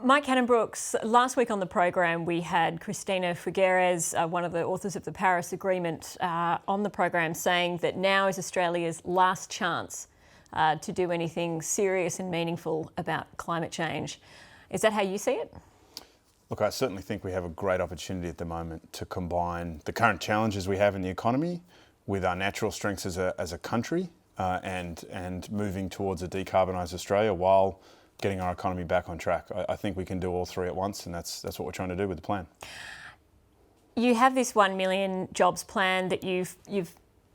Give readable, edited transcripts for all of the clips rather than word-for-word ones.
Mike Cannon-Brookes, last week on the program we had Christina Figueres, one of the authors of the Paris Agreement, on the program saying that now is Australia's last chance to do anything serious and meaningful about climate change. Is that how you see it? Look, I certainly think we have a great opportunity at the moment to combine the current challenges we have in the economy with our natural strengths as a country and moving towards a decarbonised Australia while getting our economy back on track. I think we can do all three at once, and that's what we're trying to do with the plan. You have this 1 million jobs plan that you've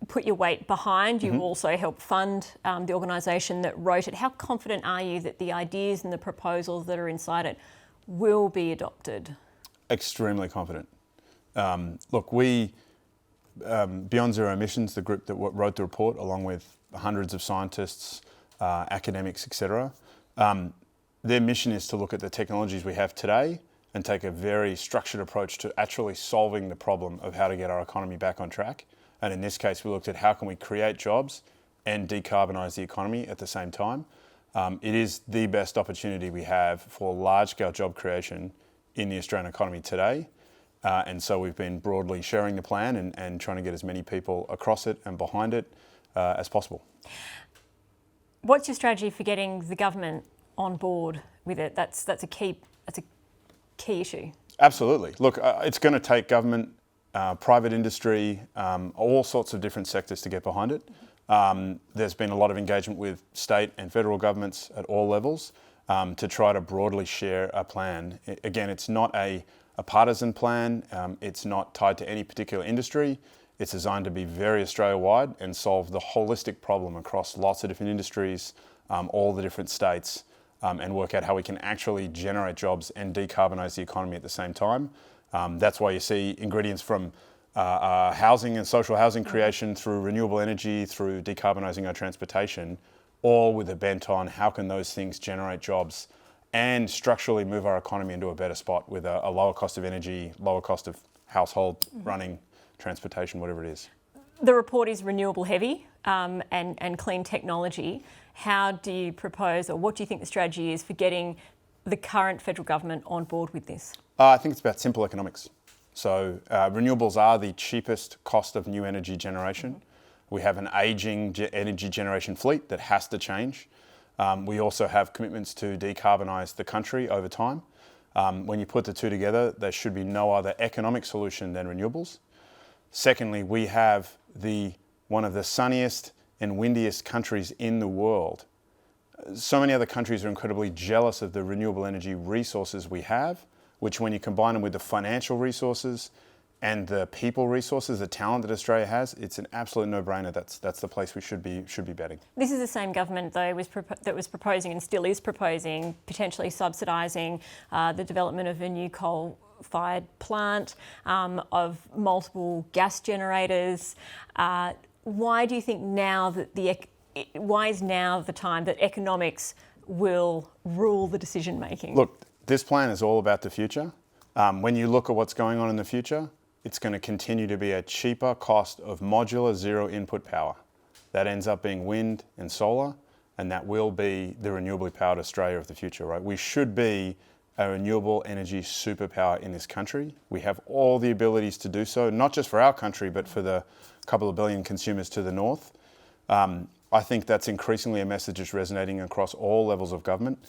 put your weight behind. You also helped fund the organisation that wrote it. How confident are you that the ideas and the proposals that are inside it will be adopted? Extremely confident. Look, we, Beyond Zero Emissions, the group that wrote the report, along with hundreds of scientists, academics, etc., their mission is to look at the technologies we have today and take a very structured approach to actually solving the problem of how to get our economy back on track. And in this case, we looked at how can we create jobs and decarbonise the economy at the same time. It is the best opportunity we have for large-scale job creation in the Australian economy today. And so we've been broadly sharing the plan and trying to get as many people across it and behind it as possible. What's your strategy for getting the government on board with it? That's a key issue. Absolutely. Look, it's going to take government, private industry, all sorts of different sectors to get behind it. There's been a lot of engagement with state and federal governments at all levels to try to broadly share a plan. Again, it's not a partisan plan. It's not tied to any particular industry. It's designed to be very Australia-wide and solve the holistic problem across lots of different industries, all the different states, and work out how we can actually generate jobs and decarbonise the economy at the same time. That's why you see ingredients from housing and social housing creation through renewable energy, through decarbonising our transportation, all with a bent on how can those things generate jobs and structurally move our economy into a better spot with a lower cost of energy, lower cost of household running, transportation, whatever it is. The report is renewable heavy and clean technology. How do you propose, or what do you think the strategy is for getting the current federal government on board with this? I think it's about simple economics. So renewables are the cheapest cost of new energy generation. We have an ageing energy generation fleet that has to change. We also have commitments to decarbonise the country over time. When you put the two together, there should be no other economic solution than renewables. Secondly, we have one of the sunniest and windiest countries in the world. So many other countries are incredibly jealous of the renewable energy resources we have, which when you combine them with the financial resources and the people resources, the talent that Australia has, it's an absolute no-brainer. That's the place we should be betting. This is the same government, though, that was proposing and still is proposing potentially subsidising the development of a new coal-fired plant, of multiple gas generators. Why do you think why is now the time that economics will rule the decision making? Look, this plan is all about the future. When you look at what's going on in the future, it's going to continue to be a cheaper cost of modular zero input power. That ends up being wind and solar, and that will be the renewably powered Australia of the future, right? We should be a renewable energy superpower in this country. We have all the abilities to do so, not just for our country, but for the couple of billion consumers to the north. I think that's increasingly a message that's resonating across all levels of government.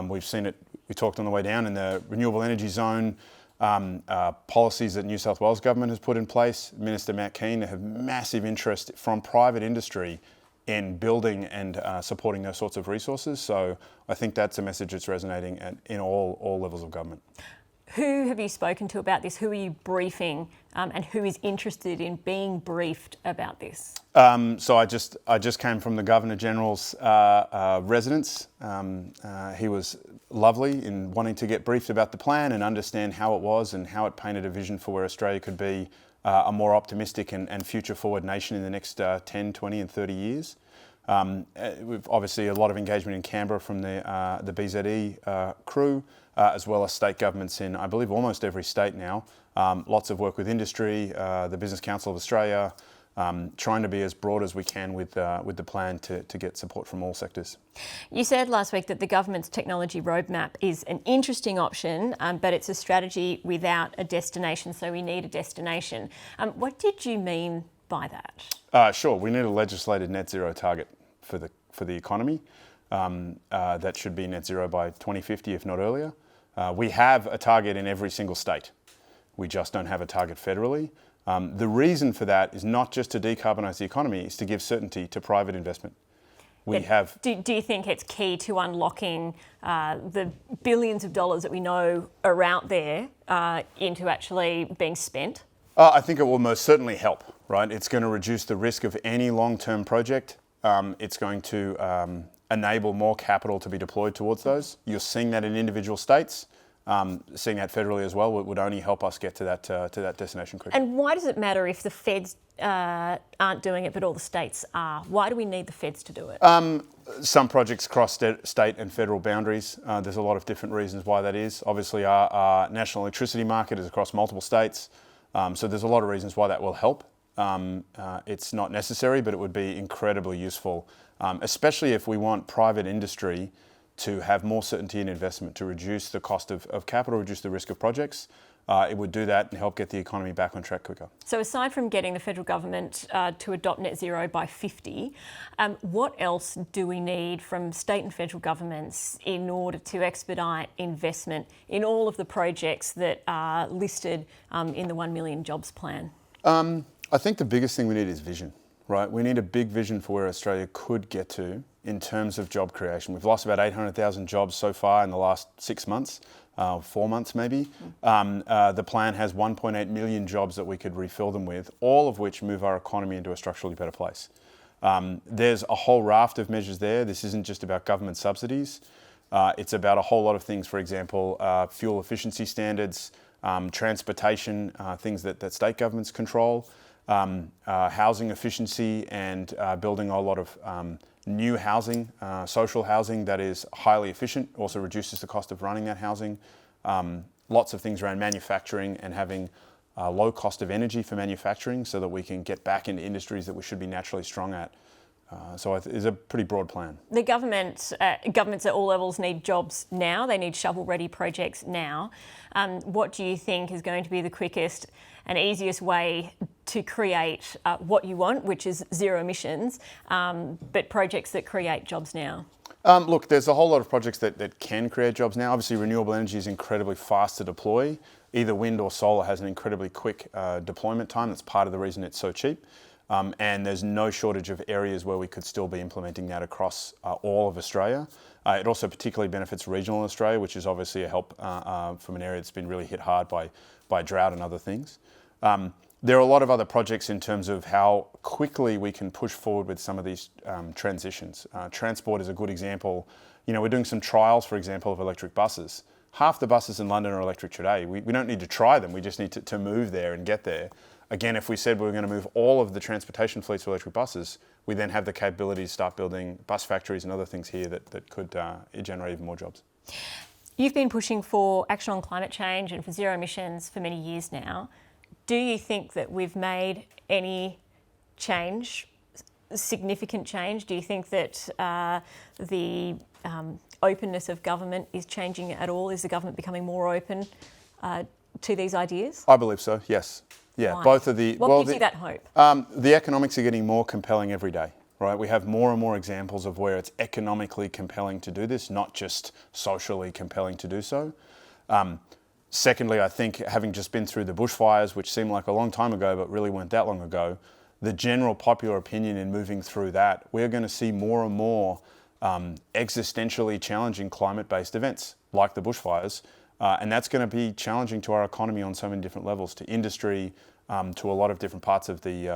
We've seen it, we talked on the way down in the renewable energy zone, policies that New South Wales government has put in place. Minister Mike Cannon have massive interest from private industry in building and supporting those sorts of resources. So I think that's a message that's resonating in all levels of government. Who have you spoken to about this? Who are you briefing, and who is interested in being briefed about this? So I just came from the Governor General's residence. He was lovely in wanting to get briefed about the plan and understand how it was and how it painted a vision for where Australia could be a more optimistic and future-forward nation in the next 10, 20 and 30 years. We've obviously a lot of engagement in Canberra from the BZE crew, as well as state governments in, I believe, almost every state now. Lots of work with industry, the Business Council of Australia, trying to be as broad as we can with the plan to get support from all sectors. You said last week that the government's technology roadmap is an interesting option, but it's a strategy without a destination, so we need a destination. What did you mean by that? Sure, we need a legislated net zero target for the economy. That should be net zero by 2050, if not earlier. We have a target in every single state. We just don't have a target federally. The reason for that is not just to decarbonise the economy, it's to give certainty to private investment. Do you think it's key to unlocking the billions of dollars that we know are out there into actually being spent? I think it will most certainly help, right? It's going to reduce the risk of any long-term project. It's going to enable more capital to be deployed towards those. You're seeing that in individual states. Seeing that federally as well would only help us get to that destination quicker. And why does it matter if the feds aren't doing it but all the states are? Why do we need the feds to do it? Some projects cross state and federal boundaries. There's a lot of different reasons why that is. Obviously, our national electricity market is across multiple states, so there's a lot of reasons why that will help. It's not necessary, but it would be incredibly useful, especially if we want private industry to have more certainty in investment, to reduce the cost of capital, reduce the risk of projects. It would do that and help get the economy back on track quicker. So aside from getting the federal government to adopt net zero by 50, what else do we need from state and federal governments in order to expedite investment in all of the projects that are listed in the 1 million jobs plan? I think the biggest thing we need is vision, right? We need a big vision for where Australia could get to in terms of job creation. We've lost about 800,000 jobs so far in the last 6 months, 4 months maybe. The plan has 1.8 million jobs that we could refill them with, all of which move our economy into a structurally better place. There's a whole raft of measures there. This isn't just about government subsidies. It's about a whole lot of things, for example, fuel efficiency standards, transportation, things that state governments control, housing efficiency, and building a lot of new housing, social housing that is highly efficient, also reduces the cost of running that housing. Lots of things around manufacturing and having low cost of energy for manufacturing so that we can get back into industries that we should be naturally strong at. So it's a pretty broad plan. The governments at all levels need jobs now. They need shovel-ready projects now. What do you think is going to be the quickest and easiest way to create what you want, which is zero emissions, but projects that create jobs now? Look, there's a whole lot of projects that can create jobs now. Obviously, renewable energy is incredibly fast to deploy. Either wind or solar has an incredibly quick deployment time. That's part of the reason it's so cheap. And there's no shortage of areas where we could still be implementing that across all of Australia. It also particularly benefits regional Australia, which is obviously a help from an area that's been really hit hard by drought and other things. There are a lot of other projects in terms of how quickly we can push forward with some of these transitions. Transport is a good example. You know, we're doing some trials, for example, of electric buses. Half the buses in London are electric today. We don't need to try them, we just need to move there and get there. Again, if we said we were going to move all of the transportation fleets to electric buses, we then have the capability to start building bus factories and other things here that could generate even more jobs. You've been pushing for action on climate change and for zero emissions for many years now. Do you think that we've made any change, significant change? Do you think that the openness of government is changing at all? Is the government becoming more open to these ideas? I believe so, yes. Yeah, Why? both of the... What gives you that hope? The economics are getting more compelling every day, right? We have more and more examples of where it's economically compelling to do this, not just socially compelling to do so. Secondly, I think having just been through the bushfires, which seemed like a long time ago, but really weren't that long ago, the general popular opinion in moving through that, we're going to see more and more existentially challenging climate-based events like the bushfires. And that's going to be challenging to our economy on so many different levels, to industry, to a lot of different parts of the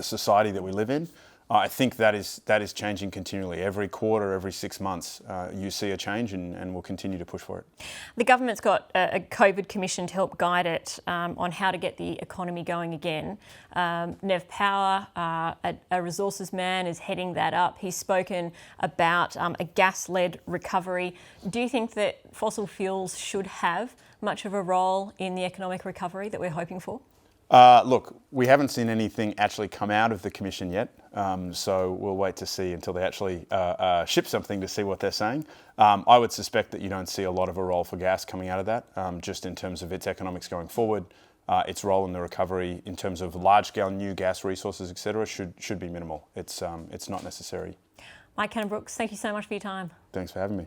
society that we live in. I think that is changing continually. Every quarter, every 6 months, you see a change, and we'll continue to push for it. The government's got a COVID commission to help guide it on how to get the economy going again. Nev Power, a resources man, is heading that up. He's spoken about a gas-led recovery. Do you think that fossil fuels should have much of a role in the economic recovery that we're hoping for? Look, we haven't seen anything actually come out of the Commission yet, so we'll wait to see until they actually ship something to see what they're saying. I would suspect that you don't see a lot of a role for gas coming out of that, just in terms of its economics going forward. Its role in the recovery in terms of large-scale new gas resources, etc., should be minimal. It's not necessary. Mike Cannon-Brookes, thank you so much for your time. Thanks for having me.